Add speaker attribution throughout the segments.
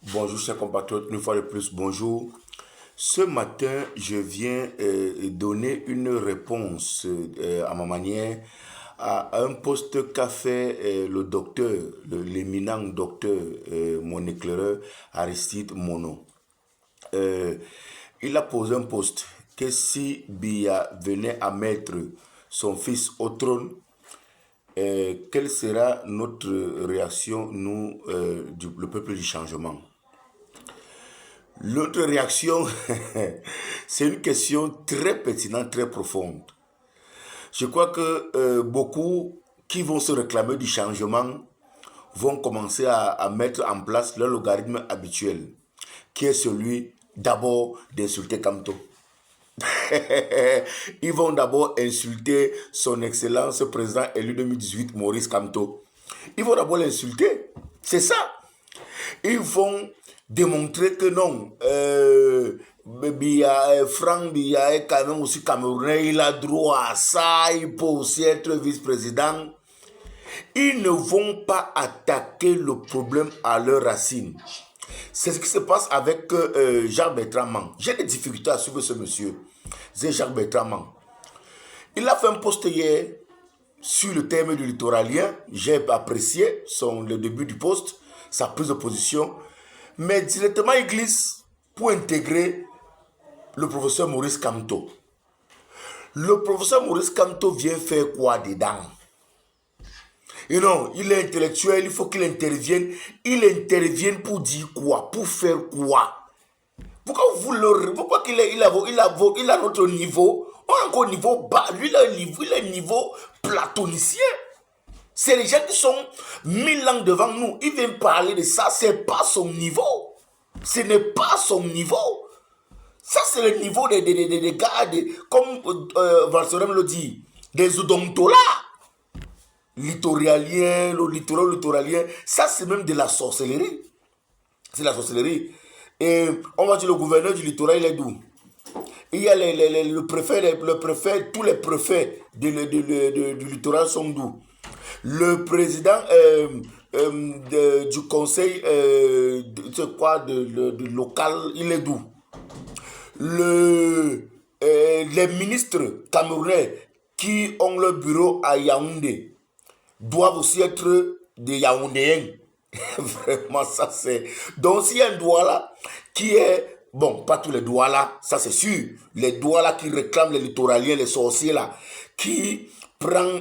Speaker 1: Bonjour chers compatriotes, une fois de plus, bonjour. Ce matin, je viens donner une réponse à ma manière à un post qu'a fait le docteur, l'éminent docteur, mon éclaireur, Aristide Mono. Euh, il a posé un post que si Biya venait à mettre son fils au trône, quelle sera notre réaction, nous, le peuple du changement? L'autre réaction, c'est une question très pertinente, très profonde. Je crois que beaucoup qui vont se réclamer du changement vont commencer à mettre en place leur logarithme habituel, qui est celui d'abord d'insulter Kamto. Ils vont d'abord insulter son excellence président élu 2018, Maurice Kamto. Ils vont d'abord l'insulter. C'est ça. Ils vont démontrer que non, Franck Biya est quand même aussi camerounais, il a droit à ça, il peut aussi être vice-président. Ils ne vont pas attaquer le problème à leurs racines. C'est ce qui se passe avec Jacques-Bertrand Mang. J'ai des difficultés à suivre ce monsieur. C'est Jacques-Bertrand Mang. Il a fait un post hier sur le thème du littoralien. J'ai apprécié le début du post, sa prise de position. Mais directement, il glisse pour intégrer le professeur Maurice Kamto. Le professeur Maurice Kamto vient faire quoi dedans? Et non, il est intellectuel, il faut qu'il intervienne. Il intervienne pour dire quoi? Pour faire quoi? Pourquoi il a notre niveau? On a encore niveau bas. Lui, il a un niveau platonicien. C'est les gens qui sont 1000 ans devant nous. Ils viennent parler de ça. C'est pas son niveau. Ce n'est pas son niveau. Ça, c'est le niveau des gars, comme Valsorem le dit, des odontolas. Littoralien, le littoralien. Ça, c'est même de la sorcellerie. C'est la sorcellerie. Et on va dire le gouverneur du littoral, il est d'où? Il y a le préfet, tous les préfets du littoral sont d'où? Le président du conseil local, il est d'où? Les ministres camerounais qui ont leur bureau à Yaoundé doivent aussi être des Yaoundéens. Vraiment, ça c'est... Donc, s'il y a un Douala qui est... Bon, pas tous les Douala, ça c'est sûr. Les Douala qui réclament les littoraliens, les sorciers là, qui prend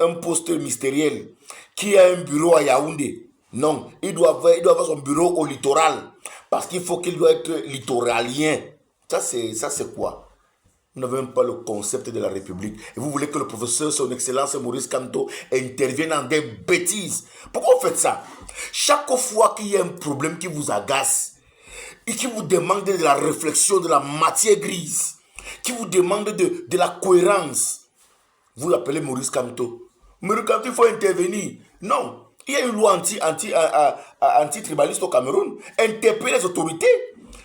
Speaker 1: un poste mystériel, qui a un bureau à Yaoundé. Non, il doit avoir son bureau au littoral. Parce qu'il faut qu'il doit être littoralien. Ça c'est quoi? Vous n'avez même pas le concept de la République. Et vous voulez que le professeur, son excellence Maurice Kamto, intervienne dans des bêtises. Pourquoi vous faites ça? Chaque fois qu'il y a un problème qui vous agace, et qui vous demande de la réflexion, de la matière grise, qui vous demande de la cohérence, vous appelez Maurice Kamto. Maurice Kamto, il faut intervenir. Non. Il y a une loi anti-tribaliste au Cameroun. Interpeller les autorités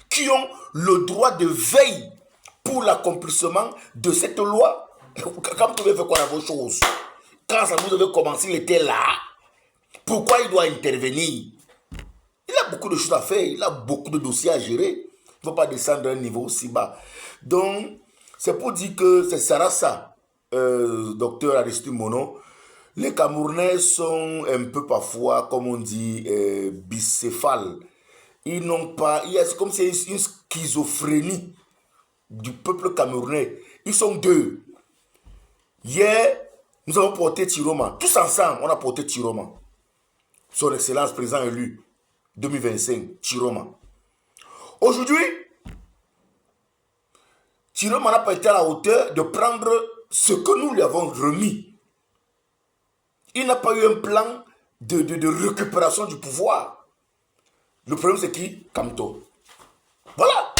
Speaker 1: qui ont le droit de veille pour l'accomplissement de cette loi. Quand vous devez faire quoi dans vos choses? Quand ça vous devez commencer, il était là. Pourquoi il doit intervenir? Il a beaucoup de choses à faire. Il a beaucoup de dossiers à gérer. Il ne faut pas descendre à un niveau aussi bas. Donc, c'est pour dire que c'est ça, docteur Aristide Mono. Les Camerounais sont un peu parfois, comme on dit, bicéphales. Ils n'ont pas... C'est comme si c'est une schizophrénie du peuple camerounais. Ils sont deux. Hier, nous avons porté Tiroma. Tous ensemble, on a porté Tiroma. Son excellence président élu 2025, Tiroma. Aujourd'hui, Tiroma n'a pas été à la hauteur de prendre ce que nous lui avons remis. Il n'a pas eu un plan de récupération du pouvoir. Le problème, c'est qui? Kamto. Voilà.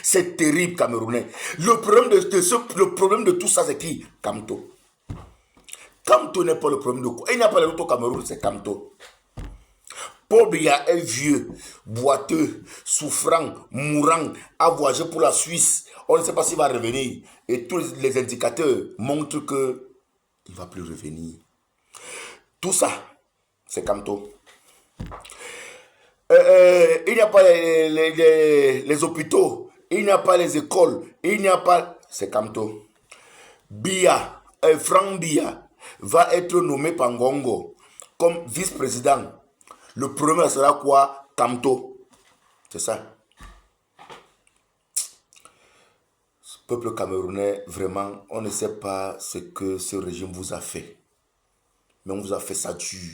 Speaker 1: C'est terrible, Camerounais. Le problème de tout ça, c'est qui? Kamto. Kamto n'est pas le problème de quoi. Il n'y a pas de l'autre au Cameroun, c'est Kamto. Paul Biya est vieux, boiteux, souffrant, mourant, a voyagé pour la Suisse. On ne sait pas s'il va revenir. Et tous les indicateurs montrent que il ne va plus revenir. Tout ça, c'est Kamto. il n'y a pas les hôpitaux, il n'y a pas les écoles, il n'y a pas... C'est Kamto. Biya, Franck Biya va être nommé par Ngongo comme vice-président. Le premier sera quoi? Kamto. C'est ça. Ce peuple camerounais, vraiment, on ne sait pas ce que ce régime vous a fait. Mais on vous a fait ça dur.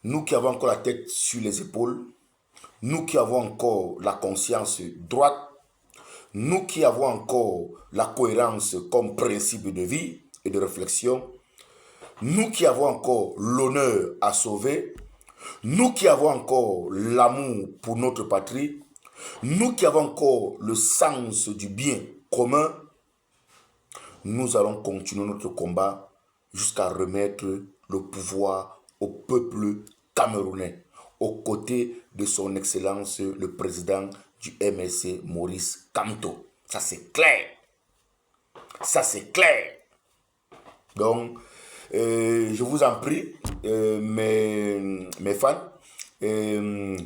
Speaker 1: Nous qui avons encore la tête sur les épaules, nous qui avons encore la conscience droite, nous qui avons encore la cohérence comme principe de vie et de réflexion, nous qui avons encore l'honneur à sauver, nous qui avons encore l'amour pour notre patrie, nous qui avons encore le sens du bien commun, nous allons continuer notre combat jusqu'à remettre le pouvoir au peuple camerounais, aux côtés de son Excellence le président du MSC, Maurice Kamto. Ça c'est clair. Ça c'est clair. Donc, je vous en prie, mes fans,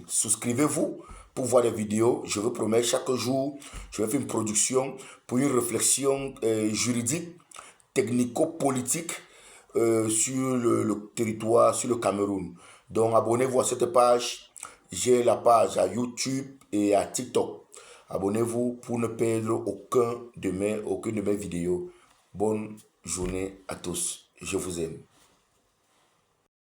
Speaker 1: souscrivez-vous pour voir les vidéos. Je vous promets, chaque jour, je vais faire une production pour une réflexion juridique, technico-politique sur le territoire, sur le Cameroun. Donc, abonnez-vous à cette page. J'ai la page à YouTube et à TikTok. Abonnez-vous pour ne perdre aucune de mes vidéos. Bonne journée à tous. Je vous aime.